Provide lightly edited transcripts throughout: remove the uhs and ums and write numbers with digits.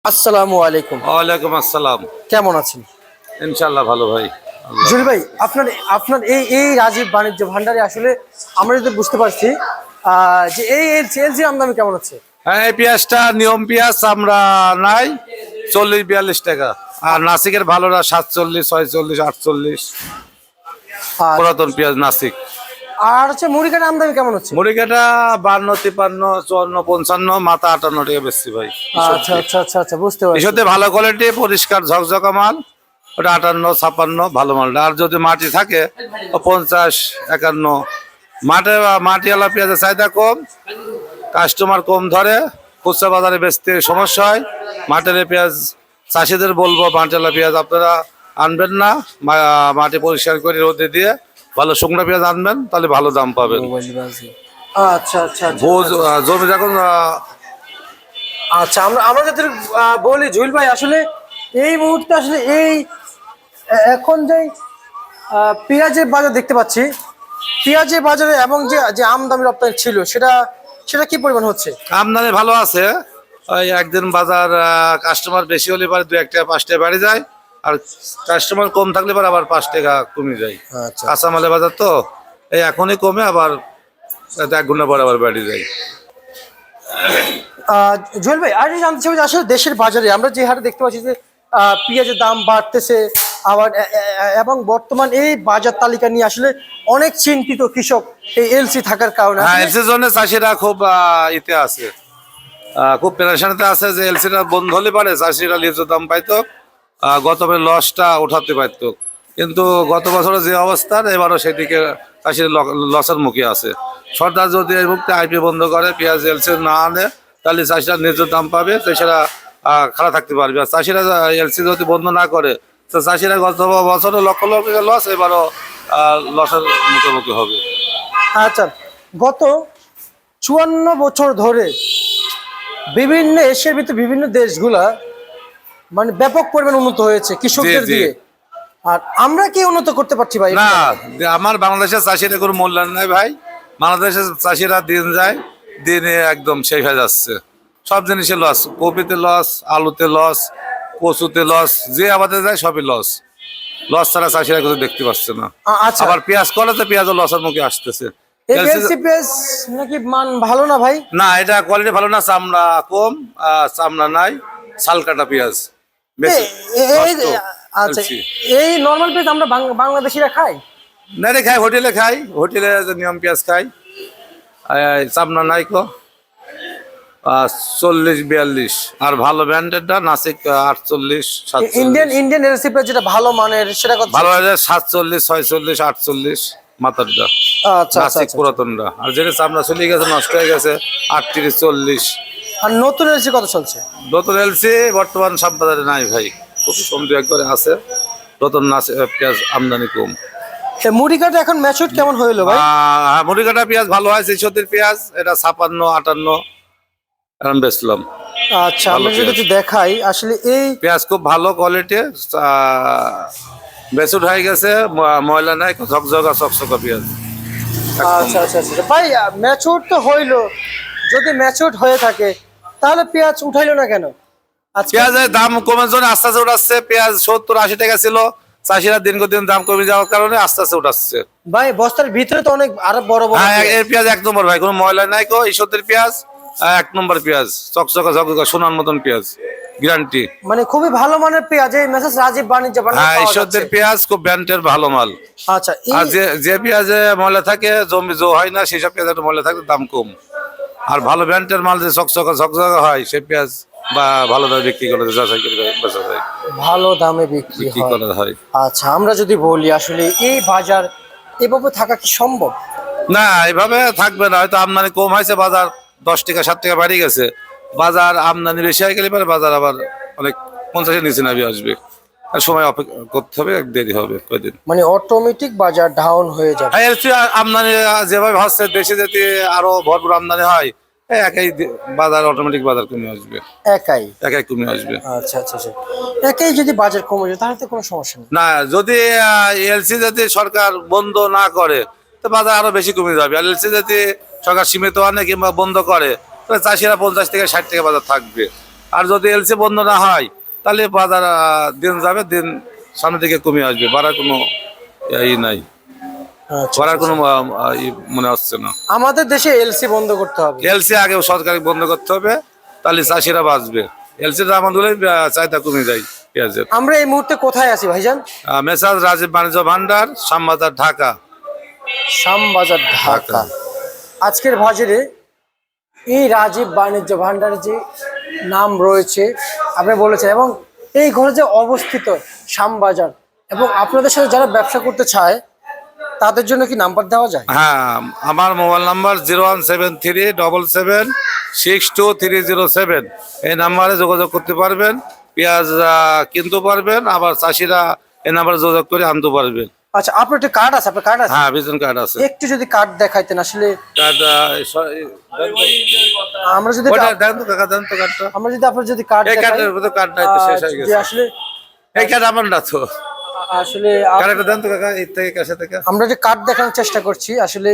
আসসালামু আলাইকুম। ওয়ালাইকুম আসসালাম। কেমন আছেন? ইনশাল্লাহ ভালো ভাই। জুয়েল ভাই, আপনার আপনার এই এই রাজীব বাণিজ্য ভান্ডারে আসলে আমরা যদি বুঝতে পারছি যে এই এলসি আমদানি কেমন হচ্ছে? হ্যাঁ, এই পেঁয়াজটা নিয়ম পেঁয়াজ আমরা নাই 40-42 টাকা। আর নাসিকের ভালোটা 47, 46, 48। আর পুরাতন পেঁয়াজ নাসিক। আর হচ্ছে মুড়ি কাটা আমদানি কেমন হচ্ছে? মুড়িকাটা 52, 53, 54, 55, মাথা 58 টাকা বেশি ভাই। আচ্ছা আচ্ছা আচ্ছা আচ্ছা, বুঝতে পারছি। এসতে ভালো কোয়ালিটি পরিষ্কার ঝকঝকা মাল, ওটা 58, 56 ভালো মালটা। আর যদি মাটি থাকে 50, 51। মাটিওয়ালা পেঁয়াজের চাহিদা কম, কাস্টমার কম ধরে, খুচরা বাজারে বেচতে সমস্যা হয়। মাটির পেঁয়াজ চাষিদের বলবো, মাটিওয়ালা পেঁয়াজ আপনারা আনবেন না, মাটি পরিষ্কার করে রোদে দিয়ে ভালো শুকনো পেঁয়াজ আনবেন, তাহলে ভালো দাম পাবেন। আচ্ছা আচ্ছা আচ্ছা। জমি যখন আচ্ছা, আমরা আমরা যাদের বলি জুয়েল ভাই, আসলে এই মুহূর্তে আসলে এই এখন যে পেঁয়াজের বাজার দেখতে পাচ্ছি, পেঁয়াজের বাজারে এবং যে যে আমদানি রপ্তানি ছিল সেটা সেটা কি পরিমাণ হচ্ছে? আমদানি ভালো আছে। ওই একদিন বাজার কাস্টমার বেশি হলে পরে 2 টাকা 5 টাকা বাড়ি যায়, আর কাস্টমার কম থাকলে পরে আবার 5 টাকা কমে যায়। আচ্ছা। কাঁচামালের বাজার তো এই এখনই কমে, আবার 1 ঘন্টা পরে আবার বাড়ি যায়। জুয়েল ভাই, আর জানতে চাই যে আসলে দেশের বাজারে আমরা যে হারে দেখতে পাচ্ছি যে পেঁয়াজের দাম বাড়তেছে, আবার এবং বর্তমান এই বাজার তালিকা নিয়ে আসলে অনেক চিন্তিত কৃষক এই এলসি থাকার কারণে। হ্যাঁ, এলসির জন্য চাষিরা খুব ইতে আছে, খুব পেরেশানিতে আছে যে এলসিটা বন্ধ হলে পারে চাষিরা লিচু দাম পাইতো, গতবার লসটা উঠাতে পারতো। কিন্তু গত বছরের যে অবস্থান, এবারও সেদিকে চাষিরা লসের মুখে আছে। সরকার যদি এই মুহূর্তে আইপি বন্ধ করে, পেঁয়াজ এলসি না আনে, তাহলে চাষিরা ন্যায্য দাম পাবে, চাষিরা খারাপ থাকতে পারবে। আর চাষিরা এলসি যদি বন্ধ না করে, তো চাষিরা গত বছরও লক্ষ লক্ষ লস, এবারও লসের মুখোমুখি হবে। আচ্ছা, গত 54 বছর ধরে বিভিন্ন এশিয়ার ভিতরে বিভিন্ন দেশগুলা মানে ব্যাপক পরিমাণ উন্নত হয়েছে কৃষকদের জি, জি। দিয়ে। আর আমরা কি উন্নত করতে পারছি ভাই? না, আমার বাংলাদেশের চাষিরা কোনো মূল্যায়ন নাই ভাই। বাংলাদেশের চাষিরা দিন যায়, দিনে একদম শেষ হয়ে যাচ্ছে। সব জিনিসে লস, কপিতে লস, আলুতে লস, কচুতে লস, যে আবাদে যায় সবই লস। লস ছাড়া চাষিরা কিছু দেখতে পাচ্ছে না। আচ্ছা, আবার পেঁয়াজ করাতে পেঁয়াজও লসের মুখে আসতেছে। এই এলসি পেঁয়াজ নাকি মান ভালো না ভাই? না, এটা কোয়ালিটি ভালো না, চামড়া কম, চামড়া নাই, শাল কাটা পেঁয়াজ বেশি নষ্ট। আচ্ছা, LC এই নরমাল পেঁয়াজ আমরা বাংলাদেশিরা খাই? না রে, খাই হোটেলে, খাই হোটেলে নিয়ম পেঁয়াজ খাই। চামড়া নাই কো, 40-42। আর ভালো ব্র্যান্ডেরটা নাসিক 48, 47। ইন্ডিয়ান এলসি পেঁয়াজ যেটা ভালো মানের সেটা কত? ভালো 47, 46, 48 মাথারটা আচ্ছা আচ্ছা নাসিক আচ্ছা। পুরাতনটা। আর যেটা চামড়া চলে গেছে, নষ্ট হয়ে গেছে, 38, 40। আর নতুন এলসি কত চলছে? নতুন এলসি বর্তমান সব বাজারে নাই ভাই, খুব কম দু একবারে আছে। নতুন পেঁয়াজ আমদানি কম। মুড়ি কাটা এখন ম্যাচুর কেমন হইলো ভাই? মুড়িকাটা পেঁয়াজ ভালো হয়, 66 পেঁয়াজ, এটা 56, 58 এরকম বেচলাম। আচ্ছা, আমরা যদি একটু দেখাই আসলে এই পেঁয়াজ খুব ভালো কোয়ালিটি, বেসুট হয়ে গেছে, ময়লা নাই, ঝকঝকা চকচকা পেঁয়াজ। আচ্ছা আচ্ছা আচ্ছা ভাই, ম্যাচুর তো হইলো, যদি ম্যাচুর হয়ে থাকে তাহলে পেঁয়াজ উঠাইলো না কেন? আচ্ছা, পেঁয়াজের দাম কমের জন্য আস্তে আস্তে উঠাচ্ছে। পেঁয়াজ 70-80 টাকা ছিল, চাষিরা দিন দাম কমে যাওয়ার কারণে আস্তে আস্তে উঠাচ্ছে। ভাই বস্তার ভিতরে তো অনেক আরো বড় বড় হ্যাঁ, পেঁয়াজ। এর পেঁয়াজ 1 নম্বর ভাই, কোনো ময়লা নাই কো। ঈশ্বরের পেঁয়াজ 1 নম্বর পেঁয়াজ, চকচকা ঝকঝকা সোনার মতন পেঁয়াজ, গ্যারান্টি। মানে খুবই ভালো মানের পেঁয়াজ, এই মেসেজ রাজীব বাণিজ্য ভান্ডারে হ্যাঁ, পাওয়া ঈশ্বরের যাচ্ছে। পেঁয়াজ খুব ব্র্যান্ডের ভালো মাল। আচ্ছা, আর যে পেঁয়াজে ময়লা থাকে, জমি হয় না, সেসব পেঁয়াজ একটু ময়লা থাকে, দাম কম। আর ভালো ব্র্যান্ডের মাল যে চকচকা ঝকঝকা হয়, সেই পেঁয়াজ বা ভালো দামে বিক্রি করে যাচাই করে বেচা যায়, ভালো দামে বিক্রি বিক্রি হয়। করা হয়। আচ্ছা, আমরা যদি বলি আসলে এই বাজার এভাবে থাকা কি সম্ভব? না, এভাবে থাকবে না। হয়তো আমদানি কম হয়েছে, বাজার 10 টাকা 7 টাকা বাড়ি গেছে। বাজার আমদানি বেশি হয়ে গেলে পরে বাজার আবার অনেক 50-এর নিচে নামিয়ে আসবে। আর সময় অপেক্ষা করতে হবে, এক দেরি হবে কয়দিন। মানে অটোমেটিক বাজার ডাউন হয়ে যাবে। আমদানি যেভাবে হচ্ছে, দেশে যদি আরো ভরপুর আমদানি হয়, একাই বাজার অটোমেটিক বাজার কমে আসবে, একাই? একাই কমে আসবে। আচ্ছা আচ্ছা আচ্ছা, একাই যদি বাজার কমে যায় তাহলে তো কোনো সমস্যা নেই। না, যদি এলসি যদি সরকার বন্ধ না করে, তো বাজার আরো বেশি কমে যাবে। আর এলসি যদি সরকার সীমিত আনে কিংবা বন্ধ করে, তাহলে চাষিরা 50 থেকে 60 টাকা বাজার থাকবে। আর যদি এলসি বন্ধ না হয় তাহলে বাজার দিন যাবে, দিন সামনের দিকে কমে আসবে, বাড়ার কোনো ই নাই, আচ্ছা, বাড়ার কোনো মনে হচ্ছে না। আমাদের দেশে এলসি বন্ধ করতে হবে। এলসি আগে সরকারি বন্ধ করতে হবে, তাহলে চাষিরা বাঁচবে। এলসির দাম হলে চাহিদা কমে যায় পেঁয়াজের। আমরা এই মুহূর্তে কোথায় আছি ভাইজান? মেসাজ রাজীব বাণিজ্য ভান্ডার, শ্যামবাজার, ঢাকা। শ্যামবাজার, ঢাকা। আজকের বাজারে এই রাজীব বাণিজ্য ভান্ডারের যে নাম রয়েছে আপনি বলেছেন, এবং এই ঘরে যে অবস্থিত শ্যামবাজার, এবং আপনাদের সাথে যারা ব্যবসা করতে চায় তাদের জন্য কি নাম্বার দেওয়া যায়? হ্যাঁ, আমার মোবাইল নাম্বার 01737762307। এই নাম্বারে যোগাযোগ করতে পারবেন, পেঁয়াজ কিনতে পারবেন, আবার চাষিরা এই নাম্বারে যোগাযোগ করে আনতে পারবেন। আচ্ছা, আপনার একটা কার্ড আছে? আপনার কার্ড আছে? হ্যাঁ, ভিশন কার্ড আছে। একটু যদি কার্ড দেখাইতেন আসলে। কার্ড আমরা যদি দেন তো কাকা, দেন তো কার্ডটা। আমরা যদি আপনার যদি কার্ড এই দেখাই, কার্ডের মধ্যে কার্ড নাই তো, শেষ হয়ে যে গেছে। আসলে এই কার্ড আমার না তো, আসলে কার্ডটা দেন তো কাকা, এই থেকে কাছে থেকে। আমরা যে কার্ড দেখানোর চেষ্টা করছি আসলে,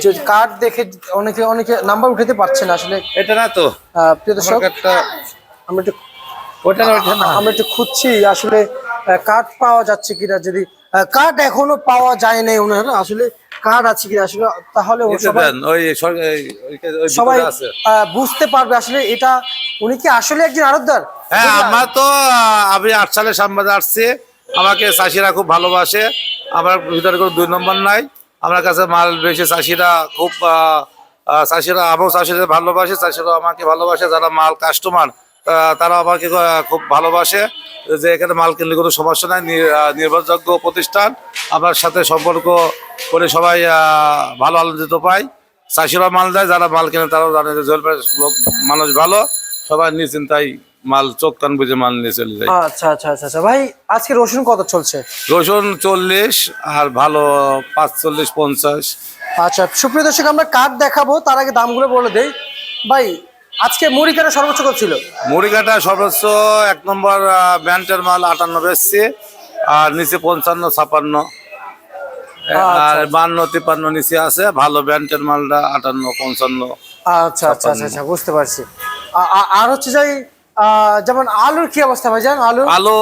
যদি কার্ড দেখে অনেকে অনেকে নাম্বার উঠাতে পারছে না আসলে। এটা না তো প্রিয় দর্শক, কার্ডটা, আমরা একটু ওটা না, ওটা না। আমরা একটু খুঁজছি আসলে কার্ড পাওয়া যাচ্ছে কিনা। যদি কার্ড এখনো পাওয়া যায় নাই ওনার, আসলে কার্ড আছে কিনা আসলে, তাহলে সবাই দেন, ওই সবাই ভিতরে আছে। বুঝতে পারবে আসলে এটা উনি কি আসলে একজন আড়তদার। হ্যাঁ, আমার তো আমি 8 সালে শ্যামবাজার আসছি, আমাকে চাষিরা খুব ভালোবাসে, আমার ভিতরে কোনো 2 নম্বর নাই। আমার কাছে মাল বেশি, চাষিরা খুব চাষিরা আমার চাষিদের ভালোবাসে, চাষিরা আমাকে ভালোবাসে। যারা মাল কাস্টমার তারা আমাকে খুব ভালোবাসে, যে এখানে মাল কিনলে কোনো সমস্যা নাই, নির্ভরযোগ্য প্রতিষ্ঠান, আমার সাথে সম্পর্ক করে সবাই ভালো আনন্দিত পায়। চাষিরা মাল দেয়, যারা মাল কেনে তারাও জানে যে জলপাই লোক মানুষ ভালো, সবাই নিশ্চিন্তাই মাল চোখ কান বুঝে মাল নিয়ে চলে যায়। আচ্ছা আচ্ছা আচ্ছা আচ্ছা ভাই, আজকে রসুন কত চলছে? রসুন 40, আর ভালো 45-50। আচ্ছা, সুপ্রিয় দর্শক, আমরা কার্ড দেখাবো, তার আগে দামগুলো বলে দেই ভাই। আজকে মুড়ি কাটা সর্বোচ্চ কত ছিল? মুড়ি কাটা সর্বোচ্চ 1 নম্বর ব্যান্ডের মাল 58 বেচছে, আর নিচে 55-56, আর 52-53 নিচে আছে। ভালো ব্যান্ডের মালটা 58-55। আচ্ছা আচ্ছা আচ্ছা আচ্ছা, বুঝতে পারছি। আর হচ্ছে যাই, যেমন আলুর কি অবস্থা ভাইজান? আলু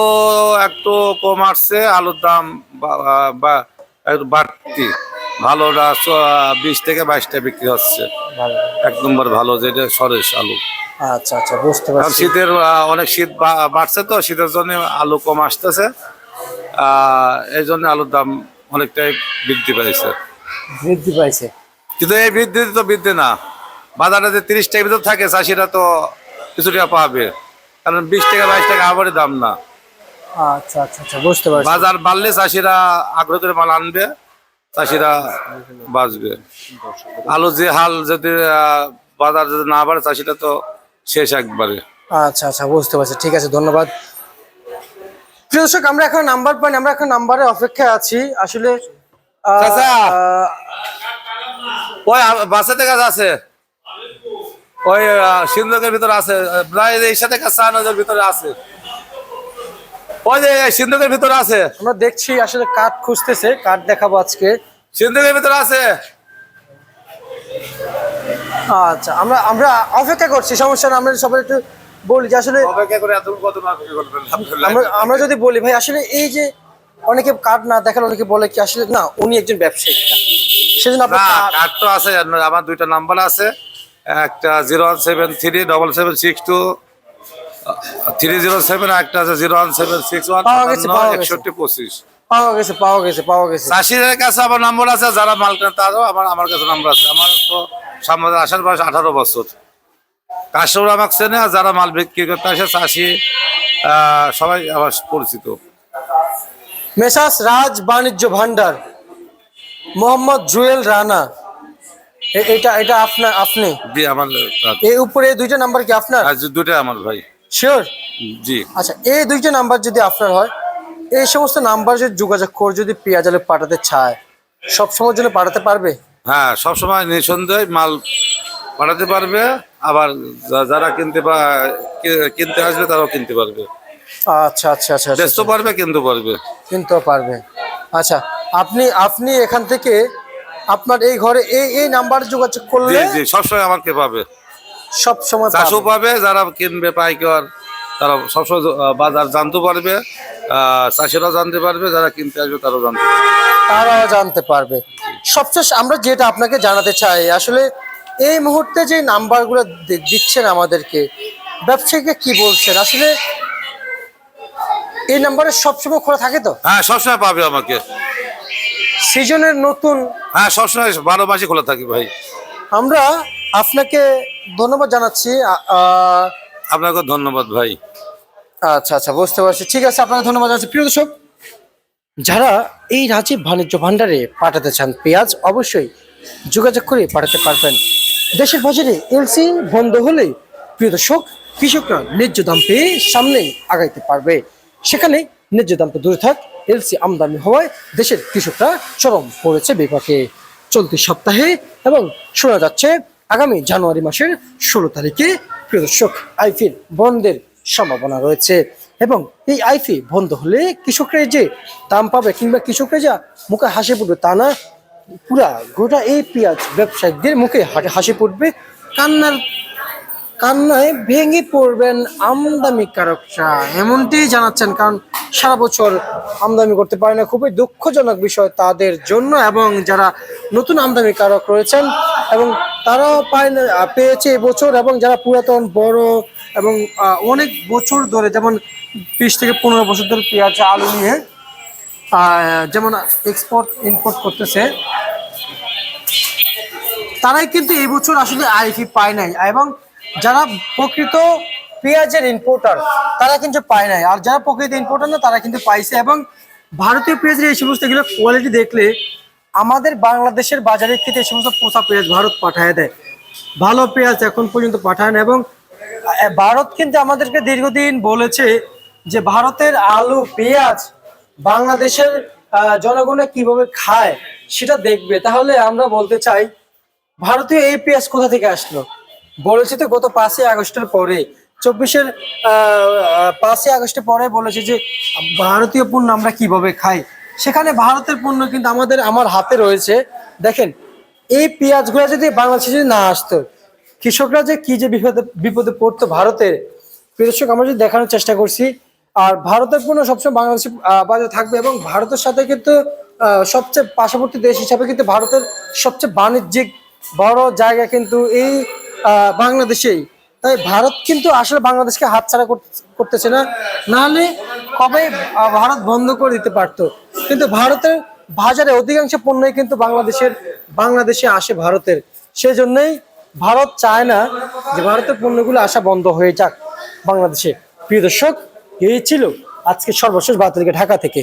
একটু কম আসছে, আলুর দাম একটু বাড়তি। ভালোটা 20-22 বিক্রি হচ্ছে। 1 নম্বর ভালো যেটা সরেশ আলু। আচ্ছা আচ্ছা, বুঝতে কারণ পারছি। শীতের অনেক শীত বাড়ছে, তো শীতের জন্য আলু কম আসতেছে, এই জন্য আলুর দাম অনেকটাই বৃদ্ধি পাইছে। বৃদ্ধি পাইছে, কিন্তু এই বৃদ্ধি তো বৃদ্ধি না, বাজারে যে 30 টাকার ভিতর থাকে, চাষিরা তো কিছু টাকা পাবে, কারণ 20-22 টাকা আবারই দাম না। আচ্ছা আচ্ছা আচ্ছা, বুঝতে পারছি। বাজার বাড়লে চাষিরা আগ্রহ করে মাল আনবে, চাষিরা বাঁচবে। আলু যে হাল, যদি বাজার যদি না বাড়ে, চাষিরা তো শেষ একবারে। আচ্ছা আচ্ছা, বুঝতে পারছি, ঠিক আছে, ধন্যবাদ। প্রিয় দর্শক, আমরা এখন নাম্বার পাইনি, আমরা এখন নাম্বারের অপেক্ষায় আছি আসলে। চাচা, ওই বাসাতে কাজ আছে, ওই সিন্ধুকের ভিতরে আছে, প্রায় এই সাথে কাজ নজর ভিতরে আছে, ওই যে সিন্ধুকের ভিতরে আছে। আমরা দেখছি আসলে কার্ড খুঁজতেছে, কার্ড দেখাবো আজকে। সিন্ধুকের ভিতরে আছে। আচ্ছা, আমরা আমরা অপেক্ষা করছি, সমস্যা না। আমরা সবাই একটু বলি যে আসলে অপেক্ষা করে এত কত না অপেক্ষা করবেন। আমরা আমরা যদি বলি ভাই, আসলে এই যে অনেকে কার্ড না দেখালে অনেকে বলে কি আসলে না উনি একজন ব্যবসায়ী, সেজন্য না, কার্ড তো আছে, আমার 2টা নাম্বার আছে, একটা 01737623007, আর একটা আছে 01761516125। পাওয়া গেছে পাওয়া গেছে পাওয়া গেছে। চাষিদের কাছে আমার নম্বর আছে, যারা মাল কেনে তারও আমার কাছে নাম্বার আছে। আমার তো সামনে আসার বয়স 18 বছর। কাস্টমার আমাকে চেনে, আর যারা মাল বিক্রি করতে আসে চাষি সবাই আমার পরিচিত। মেসাস রাজ বাণিজ্য ভান্ডার, মোহাম্মদ জুয়েল রানা, এটা এটা আপনার? আপনি জি, আমার এই উপরে 2টা নাম্বার কি আপনার? 2টা আমার ভাই। শিওর? জি। আচ্ছা, এই 2টা নাম্বার যদি আপনার হয়, এই সমস্ত নাম্বার যদি যোগাযোগ করে যদি পেঁয়াজ আলু পাঠাতে চায়, সব সময়ের জন্য পাঠাতে পারবে? হ্যাঁ, সবসময় নিঃসন্দেহে মাল পাঠাতে পারবে, আবার যারা কিনতে আসবে তারাও কিনতে পারবে। আচ্ছা আচ্ছা আচ্ছা, বেচতে পারবে, কিনতে পারবে। কিনতেও পারবে। আচ্ছা, আপনি আপনি এখান থেকে আপনার এই ঘরে এই নাম্বার যোগাযোগ করলে জি জি, সবসময় আমাকে পাবে। সব সময় চাষও পাবে, যারা কিনবে পাইকার তারা সবসময় বাজার জানতে পারবে, চাষিরাও জানতে পারবে, যারা কিনতে আসবে তারাও জানতে পারবে। তারাও জানতে পারবে। সবশেষ আমরা যেটা আপনাকে জানাতে চাই, আসলে এই মুহূর্তে যে নাম্বারগুলো দিচ্ছেন আমাদেরকে, ব্যবসায়ীকে কি বলছেন আসলে, এই নাম্বারে সবসময় খোলা থাকে তো? হ্যাঁ, সবসময় পাবে আমাকে। সিজনের নতুন। হ্যাঁ, সবসময় 12 মাসই খোলা থাকি ভাই। আমরা আপনাকে ধন্যবাদ জানাচ্ছি। আপনাকে ধন্যবাদ ভাই। আচ্ছা আচ্ছা, বুঝতে পারছি, ঠিক আছে, আপনাকে ধন্যবাদ জানাচ্ছি। প্রিয় দর্শক, যারা এই রাজীব বাণিজ্য ভান্ডারে পাঠাতে চান পেঁয়াজ, অবশ্যই যোগাযোগ করে পাঠাতে পারবেন। দেশের বাজারে এলসি বন্ধ হলে প্রিয় দর্শক, কৃষকরা ন্যায্য দাম পেয়ে সামনেই আগাইতে পারবে। সেখানে ন্যায্য দাম তো দূরে থাক, এলসি আমদানি হওয়ায় দেশের কৃষকরা চরম পড়েছে বিপাকে। চলতি সপ্তাহে এবং শোনা যাচ্ছে আগামী জানুয়ারি মাসের 16 তারিখে প্রিয় দর্শক আইফির বন্ধের সম্ভাবনা রয়েছে। এবং এই আইফি বন্ধ হলে কৃষকরা যে দাম পাবে কিংবা কৃষকরা যা মুখে হাসি পড়বে তা না, পুরা গোটা এই পেঁয়াজ ব্যবসায়ীদের মুখে হাসি পড়বে, কান্নায় ভেঙে পড়বেন আমদানিকারকরা, এমনটি জানাচ্ছেন। কারণ সারা বছর আমদানি করতে পারে না, খুবই দুঃখজনক বিষয় তাদের জন্য। এবং যারা নতুন আমদানিকারক রয়েছেন এবং তারাও পেয়েছে এবছর, এবং যারা পুরাতন বড় এবং অনেক বছর ধরে, যেমন 20 থেকে 15 বছর ধরে পেঁয়াজ আলু নিয়ে যেমন এক্সপোর্ট ইম্পোর্ট করতেছে, তারাই কিন্তু এই বছর আসলে আইফি পায় নাই। এবং যারা প্রকৃত পেঁয়াজের ইম্পোর্টার তারা কিন্তু পায় নাই, আর যারা প্রকৃত ইম্পোর্টার না তারা কিন্তু পাইছে। এবং ভারতীয় পেঁয়াজের এই সমস্ত এগুলো কোয়ালিটি দেখলে আমাদের বাংলাদেশের বাজারে কিন্তু এই সমস্ত পোষা পেঁয়াজ ভারত পাঠায় দেয়, ভালো পেঁয়াজ এখন পর্যন্ত পাঠায় না। এবং ভারত কিন্তু আমাদেরকে দীর্ঘদিন বলেছে যে ভারতের আলু পেঁয়াজ বাংলাদেশের জনগণে কিভাবে খায় সেটা দেখবে। তাহলে আমরা বলতে চাই, ভারতীয় এই পেঁয়াজ কোথা থেকে আসলো? বলেছে তো গত 5ই আগস্টের পরে, 24-এর 5ই আগস্টের পরে বলেছে যে ভারতীয় পণ্য আমরা কিভাবে খাই। সেখানে ভারতের পণ্য কিন্তু আমার হাতে রয়েছে। দেখেন, এই পেঁয়াজগুলো যদি বাংলাদেশে যদি না আসতো, কৃষকরা যে কি যে বিপদে পড়তো ভারতের। কৃষক আমরা যদি দেখানোর চেষ্টা করছি, আর ভারতের পণ্য সবসময় বাংলাদেশের বাজারে থাকবে। এবং ভারতের সাথে কিন্তু সবচেয়ে পার্শ্ববর্তী দেশ হিসাবে কিন্তু ভারতের সবচেয়ে বাণিজ্যিক বড় জায়গা কিন্তু এই বাংলাদেশেই। তাই ভারত কিন্তু আসলে বাংলাদেশকে হাতছাড়া করতেছে না, নাহলে কবে ভারত বন্ধ করে দিতে পারতো। কিন্তু ভারতের বাজারে অধিকাংশ পণ্যই কিন্তু বাংলাদেশে আসে ভারতের। সেজন্যই ভারত চায় না যে ভারতের পণ্যগুলো আসা বন্ধ হয়ে যাক বাংলাদেশে। প্রিয় দর্শক, এই ছিল আজকে সর্বশেষ বার্তা ঢাকা থেকে।